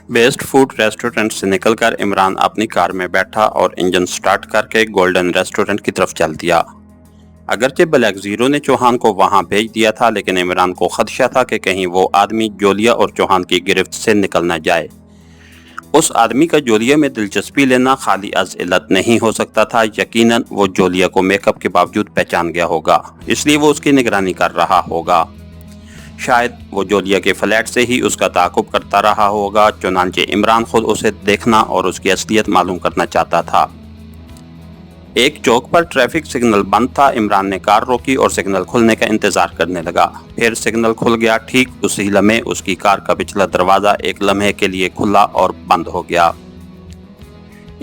Best food restaurant से निकलकर इमरान अपनी कार में बैठा और इंजन स्टार्ट करके गोल्डन रेस्टोरेंट की तरफ चल दिया। अगरचे ब्लैक जीरो ने चौहान को वहां भेज दिया था, लेकिन इमरान को खदशा था कि कहीं वो आदमी जोलिया और चौहान की गिरफ्त से निकल न जाए। उस आदमी का जोलिया में दिलचस्पी लेना खाली अज इल्लत नहीं हो सकता था। यकीनन वो जोलिया को मेकअप के बावजूद पहचान गया होगा, इसलिए वो उसकी निगरानी कर रहा होगा। शायद वो जोलिया के फ्लैट से ही उसका ताक़ुब करता रहा होगा। चुनांचे इमरान खुद उसे देखना और उसकी असलियत मालूम करना चाहता था। एक चौक पर ट्रैफिक सिग्नल बंद था। इमरान ने कार रोकी और सिग्नल खुलने का इंतजार करने लगा। फिर सिग्नल खुल गया। ठीक उसी लम्हे उसकी कार का पिछला दरवाजा एक लम्हे के लिए खुला और बंद हो गया।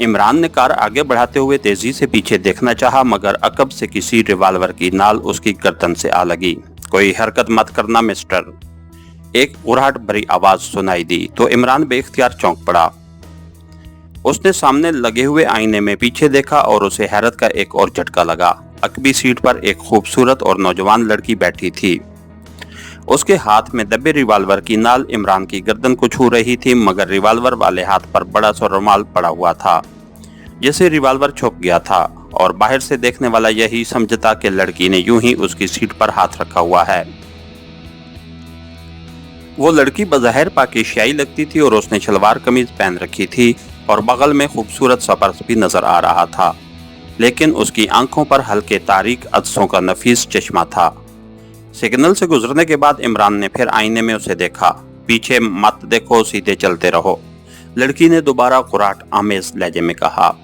इमरान ने कार आगे बढ़ाते हुए तेजी से पीछे देखना चाहा, मगर अकब से किसी रिवाल्वर की नाल उसकी गर्दन से आ लगी। कोई हरकत मत करना मिस्टर, एक उराहट भरी आवाज सुनाई दी तो इमरान बेख्तियार चौंक पड़ा। उसने सामने लगे हुए आईने में पीछे देखा और उसे हैरत का एक और झटका लगा। अकबी सीट पर एक खूबसूरत और नौजवान लड़की बैठी थी। उसके हाथ में दबे रिवाल्वर की नाल इमरान की गर्दन को छू रही थी, मगर रिवाल्वर वाले हाथ पर बड़ा सा रुमाल पड़ा हुआ था, जैसे रिवाल्वर छुप गया था और बाहर से देखने वाला यही समझता कि लड़की ने यूं ही उसकी सीट पर हाथ रखा हुआ है। वो लड़की बज़ाहिर पाकिस्तानी लगती थी और उसने शलवार कमीज पहन रखी थी और बगल में खूबसूरत सा पर्स भी नजर आ रहा था, लेकिन उसकी आंखों पर हल्के तारीक अदसों का नफीस चश्मा था। सिग्नल से गुजरने के बाद इमरान ने फिर आईने में उसे देखा। पीछे मत देखो, सीधे चलते रहो, लड़की ने दोबारा कुराट आमेज लहजे में कहा।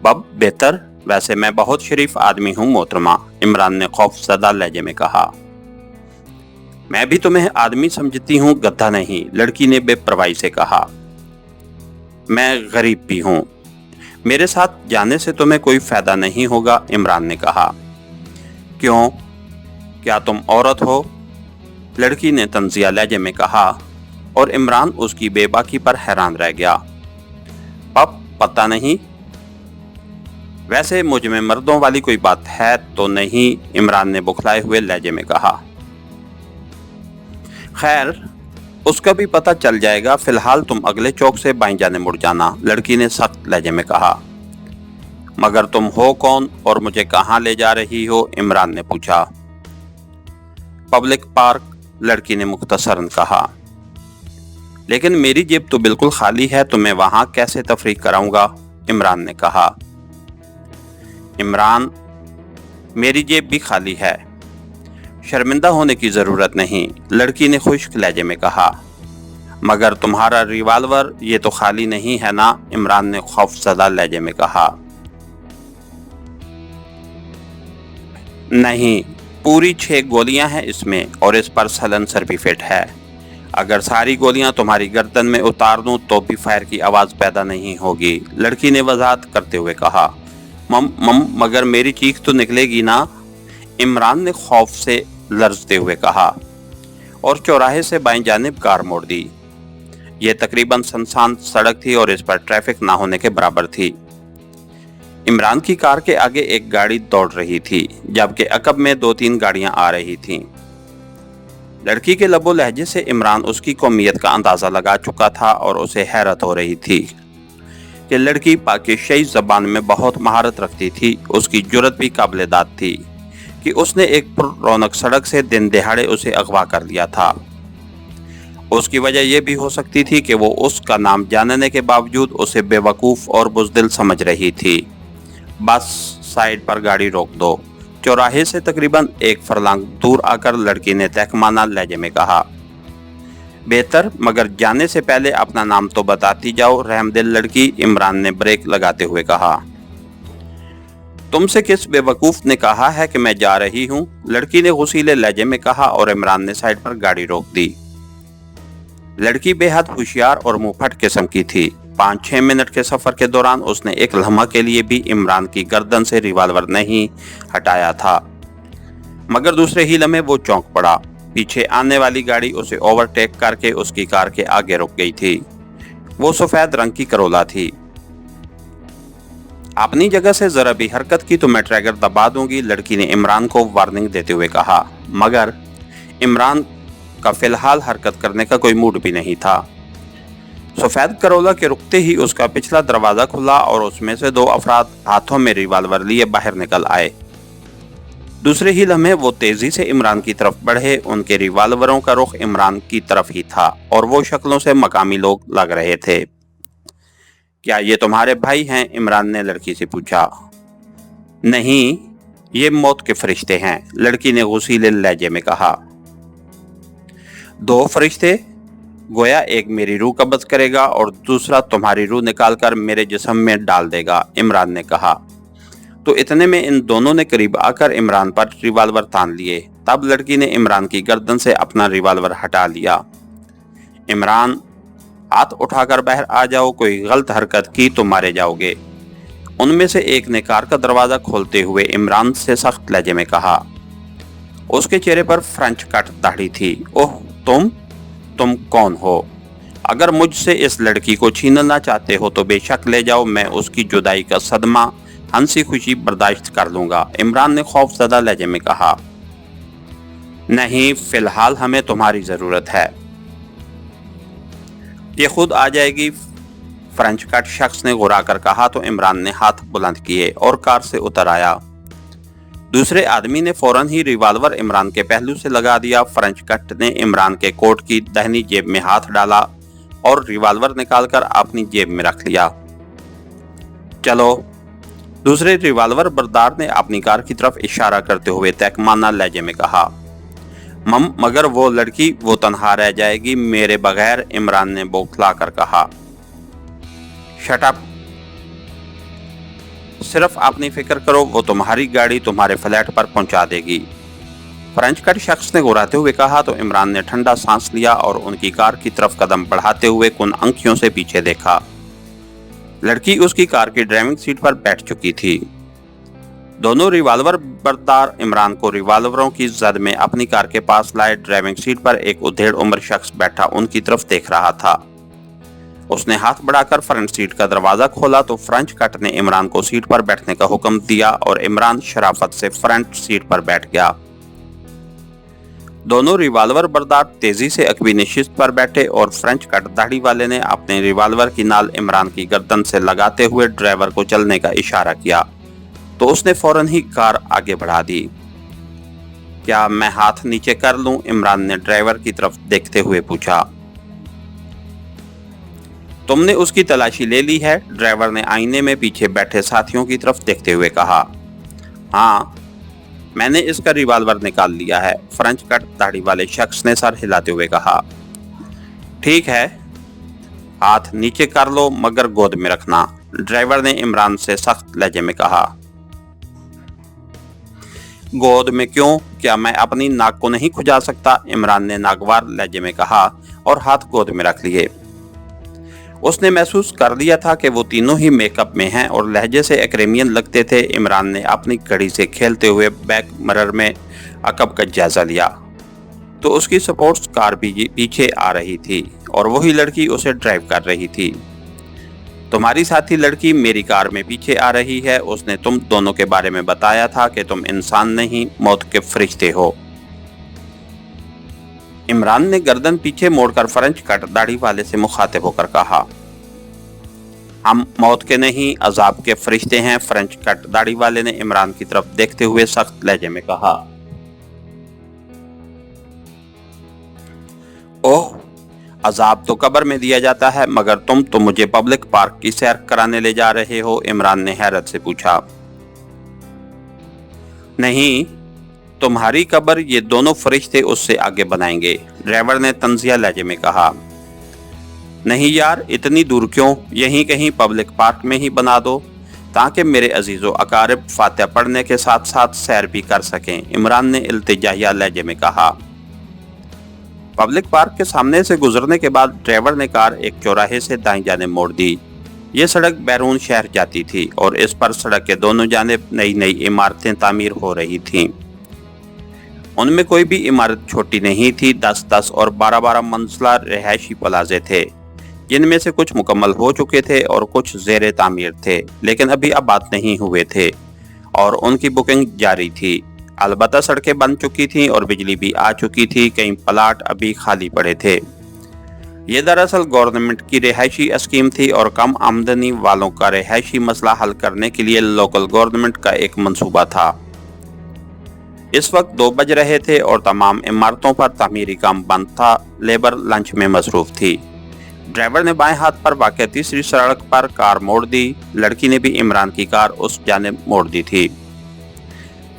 बब बेहतर, वैसे मैं बहुत शरीफ आदमी हूँ मोहतरमा, इमरान ने खौफजदा लहजे में कहा। मैं भी तुम्हें आदमी समझती हूँ, गधा नहीं, लड़की ने बेपरवाही से कहा। मैं गरीब भी हूँ, मेरे साथ जाने से तुम्हें कोई फायदा नहीं होगा, इमरान ने कहा। क्यों, क्या तुम औरत हो, लड़की ने तंजिया लहजे में कहा और इमरान उसकी बेबाकी पर हैरान रह गया। अब पता नहीं, वैसे मुझ में मर्दों वाली कोई बात है तो नहीं, इमरान ने बुखलाए हुए लहजे में कहा। खैर, उसका भी पता चल जाएगा, फिलहाल तुम अगले चौक से बाईं जाने मुड़ जाना, लड़की ने सख्त लहजे में कहा। मगर तुम हो कौन और मुझे कहाँ ले जा रही हो, इमरान ने पूछा। पब्लिक पार्क, लड़की ने मुख्तसरन कहा। लेकिन मेरी जेब तो बिल्कुल खाली है, तुम्हें वहां कैसे तफरीक कराऊंगा, इमरान ने कहा। इमरान, मेरी जेब भी खाली है, शर्मिंदा होने की जरूरत नहीं, लड़की ने खुश्क लहजे में कहा। मगर तुम्हारा रिवाल्वर ये तो खाली नहीं है ना, इमरान ने खौफजदा लहजे में कहा। नहीं, पूरी 6 गोलियां हैं इसमें और इस पर साइलेंसर भी फिट है। अगर सारी गोलियां तुम्हारी गर्दन में उतार दूं तो भी फायर की आवाज पैदा नहीं होगी, लड़की ने वजाहत करते हुए कहा। मगर मेरी चीख तो निकलेगी ना, इमरान ने खौफ से लर्जते हुए कहा और चौराहे से बाईं जानिब कार मोड़ दी। यह तकरीबन सुनसान सड़क थी और इस पर ट्रैफिक ना होने के बराबर थी। इमरान की कार के आगे एक गाड़ी दौड़ रही थी, जबकि अकब में 2-3 गाड़ियां आ रही थीं। लड़की के लबो लहजे से इमरान उसकी कौमियत का अंदाजा लगा चुका था और उसे हैरत हो रही थी कि लड़की पाकिस्तानी ज़बान में बहुत महारत रखती थी। उसकी जुर्रत भी काबिल-ए-दाद थी कि उसने एक रौनक सड़क से दिन दिहाड़े उसे अगवा कर लिया था। उसकी वजह यह भी हो सकती थी कि वो उसका नाम जानने के बावजूद उसे बेवकूफ़ और बुज़दिल समझ रही थी। बस साइड पर गाड़ी रोक दो, चौराहे से तकरीबन 1 फरलांग दूर आकर लड़की ने तहकमाना लहजे में कहा। बेहतर, मगर जाने से पहले अपना नाम तो बताती जाओ, रहमदिल लड़की, इमरान ने ब्रेक लगाते हुए कहा। तुमसे किस बेवकूफ ने कहा है कि मैं जा रही हूँ, लड़की ने गुस्सीले लहजे में कहा और इमरान ने साइड पर गाड़ी रोक दी। लड़की बेहद होशियार और मुंहफट किस्म की थी। 5-6 मिनट के सफर के दौरान उसने एक लम्हा के लिए भी इमरान की गर्दन से रिवाल्वर नहीं हटाया था, मगर दूसरे ही लम्हे वो चौंक पड़ा। पीछे आने वाली गाड़ी उसे ओवरटेक करके उसकी कार के आगे रुक गई थी। वो सफेद रंग की करोला थी। अपनी जगह से जरा भी हरकत की तो मैं ट्रैगर दबा दूंगी, लड़की ने इमरान को वार्निंग देते हुए कहा। मगर इमरान का फिलहाल हरकत करने का कोई मूड भी नहीं था। सफेद करोला के रुकते ही उसका पिछला दरवाजा खुला और उसमें से 2 अफराद हाथों में रिवाल्वर लिए बाहर निकल आए। दूसरे ही लम्हे वो तेजी से इमरान की तरफ बढ़े। उनके रिवाल्वरों का रुख इमरान की तरफ ही था और वो शक्लों से मकामी लोग लग रहे थे। क्या ये तुम्हारे भाई हैं? इमरान ने लड़की से पूछा। नहीं, ये मौत के फरिश्ते हैं, लड़की ने गुस्सीले लहजे में कहा। 2 फरिश्ते? गोया एक मेरी रूह कब्ज़ करेगा और दूसरा तुम्हारी रूह निकालकर मेरे जिस्म में डाल देगा, इमरान ने कहा। तो इतने में इन दोनों ने करीब आकर इमरान पर रिवाल्वर तान लिए। तब लड़की ने इमरान की गर्दन से अपना रिवाल्वर हटा लिया। इमरान, हाथ उठाकर बाहर आ जाओ, कोई गलत हरकत की तो मारे जाओगे, उनमें से एक ने कार का दरवाजा खोलते हुए इमरान से सख्त लहजे में कहा। उसके चेहरे पर फ्रेंच कट दाढ़ी थी। ओह, तुम कौन हो? अगर मुझसे इस लड़की को छीनना चाहते हो तो बेशक ले जाओ, मैं उसकी जुदाई का सदमा हंसी खुशी बर्दाश्त कर लूंगा, इमरान ने खौफजदा लहजे में कहा। नहीं, फिलहाल हमें तुम्हारी जरूरत है। ये खुद आ जाएगी, फ्रेंच कट शख्स ने गुर्रा कर कहा तो इमरान ने हाथ बुलंद किए और कार से उतर आया। दूसरे आदमी ने फौरन ही रिवाल्वर इमरान के पहलू से लगा दिया। फ्रेंच कट ने इमरान के कोट की दाहिनी जेब में हाथ डाला और रिवाल्वर निकालकर अपनी जेब में रख लिया। चलो, दूसरे रिवाल्वर बरदार ने अपनी कार की तरफ इशारा करते हुए तहकमाना लहजे में कहा। मगर वो लड़की, वो तन्हा रह जाएगी मेरे बगैर, इमरान ने बौखला कर कहा। शट अप, सिर्फ अपनी फिक्र करो, वो तुम्हारी गाड़ी तुम्हारे फ्लैट पर पहुंचा देगी, फ्रेंच कट शख्स ने गुर्राते हुए कहा तो इमरान ने ठंडा सांस लिया और उनकी कार की तरफ कदम बढ़ाते हुए कुन आंखियों से पीछे देखा। लड़की उसकी कार की ड्राइविंग सीट पर बैठ चुकी थी। दोनों रिवाल्वर बरदार इमरान को रिवाल्वरों की जद में अपनी कार के पास लाए। ड्राइविंग सीट पर एक उधेड़ उम्र शख्स बैठा उनकी तरफ देख रहा था। उसने हाथ बढ़ाकर फ्रंट सीट का दरवाजा खोला तो फ्रेंच कट ने इमरान को सीट पर बैठने का हुक्म दिया और इमरान शराफत से फ्रंट सीट पर बैठ गया। दोनों रिवाल्वर बरदार तेजी से अकबी नशिस्त पर बैठे और फ्रेंच कट दाढ़ी वाले ने अपने रिवाल्वर की नाल इमरान की गर्दन से लगाते हुए ड्राइवर को चलने का इशारा किया तो उसने फौरन ही कार आगे बढ़ा दी। क्या मैं हाथ नीचे कर लूं? इमरान ने ड्राइवर की तरफ देखते हुए पूछा। तुमने उसकी तलाशी ले ली है? ड्राइवर ने आईने में पीछे बैठे साथियों की तरफ देखते हुए कहा। हाँ, मैंने इसका रिवाल्वर निकाल लिया है, फ्रेंच कट दाढ़ी वाले शख्स ने सर हिलाते हुए कहा। ठीक है, हाथ नीचे कर लो मगर गोद में रखना, ड्राइवर ने इमरान से सख्त लहजे में कहा। गोद में क्यों? क्या मैं अपनी नाक को नहीं खुजा सकता? इमरान ने नागवार लहजे में कहा और हाथ गोद में रख लिए। उसने महसूस कर लिया था कि वो तीनों ही मेकअप में हैं और लहजे से एक्रेमियन लगते थे। इमरान ने अपनी घड़ी से खेलते हुए बैक मिरर में अकब का जायजा लिया तो उसकी स्पोर्ट्स कार भी पीछे आ रही थी और वही लड़की उसे ड्राइव कर रही थी। तुम्हारी साथी लड़की मेरी कार में पीछे आ रही है। उसने तुम दोनों के बारे में बताया था कि तुम इंसान नहीं, मौत के फरिश्ते हो। इमरान ने गर्दन पीछे मोड़कर फ्रेंच कट दाढ़ी वाले से मुखातिब होकर कहा। हम मौत के नहीं, अजाब के फरिश्ते हैं, फ्रेंच कट दाढ़ी वाले ने इमरान की तरफ देखते हुए सख्त लहजे में कहा। ओह, अजाब तो कब्र में दिया जाता है, मगर तुम तो मुझे पब्लिक पार्क की सैर कराने ले जा रहे हो, इमरान ने हैरत से पूछा। नहीं, तुम्हारी कब्र ये दोनों फरिश्ते उससे आगे बनाएंगे, ड्राइवर ने तंजिया लहजे में कहा। नहीं यार, इतनी दूर क्यों, यहीं कहीं पब्लिक पार्क में ही बना दो ताकि मेरे अजीजों अकारिब फातिहा पढ़ने के साथ साथ सैर भी कर सकें, इमरान ने इल्तिजाहिया लहजे में कहा। पब्लिक पार्क के सामने से गुजरने के बाद ड्राइवर ने कार एक चौराहे से दाईं जाने मोड़ दी। ये सड़क बैरून शहर जाती थी और इस पर सड़क के दोनों जानिब नई नई इमारतें तामीर हो रही थीं। उनमें कोई भी इमारत छोटी नहीं थी। 10-10 और 12-12 मंजिला रिहायशी प्लाजे थे जिनमें से कुछ मुकम्मल हो चुके थे और कुछ ज़ेरे तामीर थे लेकिन अभी आबाद नहीं हुए थे और उनकी बुकिंग जारी थी। अलबत्ता सड़कें बन चुकी थीं और बिजली भी आ चुकी थी। कई प्लाट अभी खाली पड़े थे। ये दरअसल गवर्नमेंट की रिहायशी स्कीम थी और कम आमदनी वालों का रिहायशी मसला हल करने के लिए लोकल गवर्नमेंट का एक मंसूबा था। इस वक्त 2 बज रहे थे और तमाम इमारतों पर तामीरी काम बंद था। लेबर लंच में मसरूफ थी। ड्राइवर ने बाएं हाथ पर वाक़ तीसरी सड़क पर कार मोड़ दी। लड़की ने भी इमरान की कार उस जानिब मोड़ दी थी।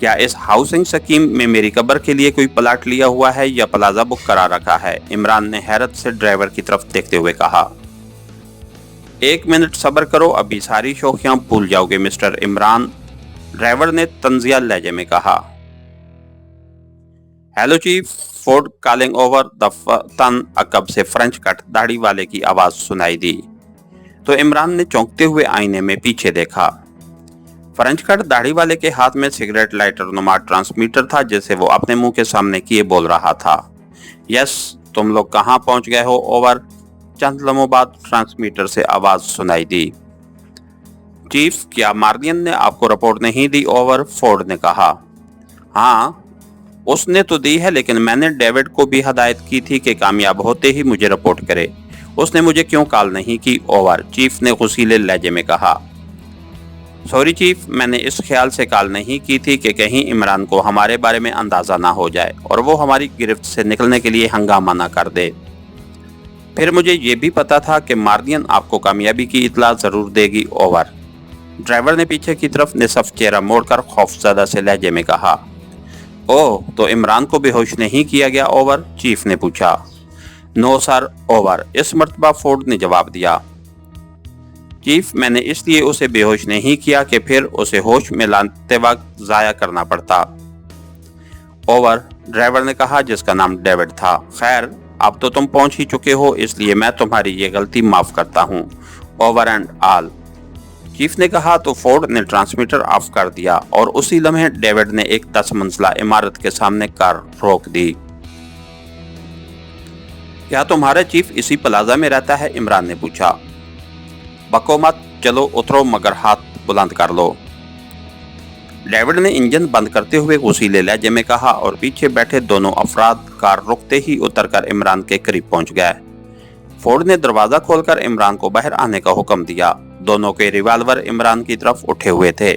क्या इस हाउसिंग स्कीम में मेरी कब्र के लिए कोई प्लाट लिया हुआ है या प्लाजा बुक करा रखा है? इमरान ने हैरत से ड्राइवर की तरफ देखते हुए कहा। 1 मिनट सब्र करो, अभी सारी शोखियां भूल जाओगे मिस्टर इमरान, ड्राइवर ने तंजिया लहजे में कहा। Hello chief, Ford calling over the तन अकब से फ्रेंच कट दाढ़ी वाले की आवाज सुनाई दी तो इमरान ने चौंकते हुए आईने में पीछे देखा। फ्रेंच कट दाढ़ी वाले के हाथ में सिगरेट लाइटर नुमा ट्रांसमीटर था जिसे वो अपने मुंह के सामने किए बोल रहा था। यस, तुम लोग कहाँ पहुंच गए हो? ओवर। चंद लम्हों बाद ट्रांसमीटर से आवाज सुनाई दी। चीफ, क्या मार्लियन ने आपको रिपोर्ट नहीं दी? ओवर, फोर्ड ने कहा। हाँ, उसने तो दी है, लेकिन मैंने डेविड को भी हदायत की थी कि कामयाब होते ही मुझे रिपोर्ट करे। उसने मुझे क्यों कॉल नहीं की? ओवर, चीफ ने गुस्सीले लहजे में कहा। सॉरी चीफ, मैंने इस ख्याल से कॉल नहीं की थी कि कहीं इमरान को हमारे बारे में अंदाजा ना हो जाए और वो हमारी गिरफ्त से निकलने के लिए हंगामा ना कर दे। फिर मुझे ये भी पता था कि मार्लियन आपको कामयाबी की इतला जरूर देगी। ओवर, ड्राइवर ने पीछे की तरफ निसफ चेहरा मोड़कर खौफजदा से लहजे में कहा। ओह, तो इमरान को बेहोश नहीं किया गया? ओवर, चीफ ने पूछा। No sir. ओवर, इस मर्तबा फोर्ड ने जवाब दिया। चीफ, मैंने इसलिए उसे बेहोश नहीं किया कि फिर उसे होश में लाते वक्त जाया करना पड़ता। ओवर, ड्राइवर ने कहा, जिसका नाम डेविड था। खैर, अब तो तुम पहुंच ही चुके हो, इसलिए मैं तुम्हारी ये गलती माफ करता हूँ। ओवर एंड ऑल, चीफ ने कहा तो फोर्ड ने ट्रांसमीटर ऑफ कर दिया और उसी लम्हे डेविड ने एक 10 मंजिला इमारत के सामने कार रोक दी। क्या तुम्हारा चीफ इसी प्लाजा में रहता है? इमरान ने पूछा। बको मत, चलो उतरो, मगर हाथ बुलंद कर लो, डेविड ने इंजन बंद करते हुए गुस्सीले लहजे में कहा और पीछे बैठे दोनों अफराद कार रुकते ही उतरकर इमरान के करीब पहुंच गए। फोर्ड ने दरवाजा खोलकर इमरान को बाहर आने का हुक्म दिया। दोनों के रिवाल्वर इमरान की तरफ उठे हुए थे।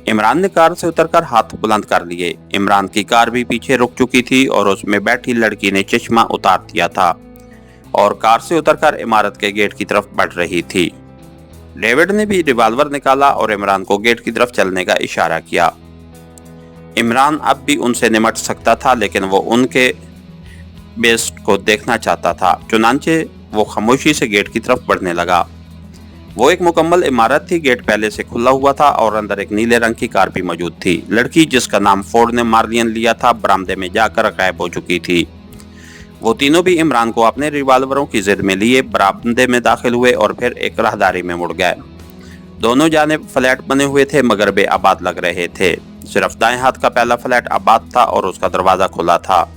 इमरान ने कार से उतरकर हाथ बुलंद कर लिए। इमरान की कार भी पीछे रुक चुकी थी और उसमें बैठी लड़की ने चश्मा उतार दिया था और कार से उतरकर इमारत के गेट की तरफ बढ़ रही थी। डेविड ने भी रिवाल्वर निकाला और इमरान को गेट की तरफ चलने का इशारा किया। इमरान अब भी उनसे निमट सकता था, लेकिन वो उनके बेस्ट को देखना चाहता था। चुनांचे वो खामोशी से गेट की तरफ बढ़ने लगा। वो एक मुकम्मल इमारत थी। गेट पहले से खुला हुआ था और अंदर एक नीले रंग की कार भी मौजूद थी। लड़की, जिसका नाम फोर्ड ने मार्लियन लिया था, बरामदे में जाकर गायब हो चुकी थी। वो तीनों भी इमरान को अपने रिवाल्वरों की जिद में लिए बरामदे में दाखिल हुए और फिर एक राहदारी में मुड़ गए। दोनों जानिब फ्लैट बने हुए थे मगर बेआबाद लग रहे थे। सिर्फ दाएं हाथ का पहला फ्लैट आबाद था और उसका दरवाजा खुला था।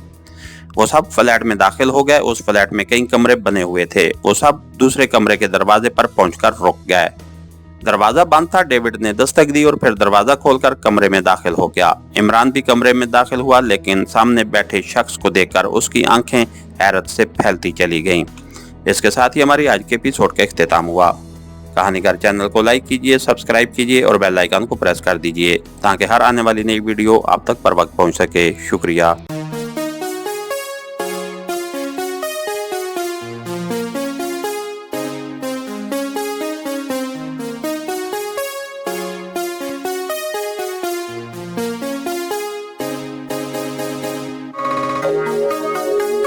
वो सब फ्लैट में दाखिल हो गए। उस फ्लैट में कई कमरे बने हुए थे। वो सब दूसरे कमरे के दरवाजे पर पहुंचकर रुक गए। दरवाजा बंद था। डेविड ने दस्तक दी और फिर दरवाजा खोलकर कमरे में दाखिल हो गया। इमरान भी कमरे में दाखिल हुआ, लेकिन सामने बैठे शख्स को देखकर उसकी आंखें हैरत से फैलती चली गईं। इसके साथ ही हमारी आज के एपिसोड का इख्तिताम हुआ। कहानीकार चैनल को लाइक कीजिए, सब्सक्राइब कीजिए और बेल आइकन को प्रेस कर दीजिए ताकि हर आने वाली नई वीडियो आप तक पर वक्त पहुंच सके। शुक्रिया।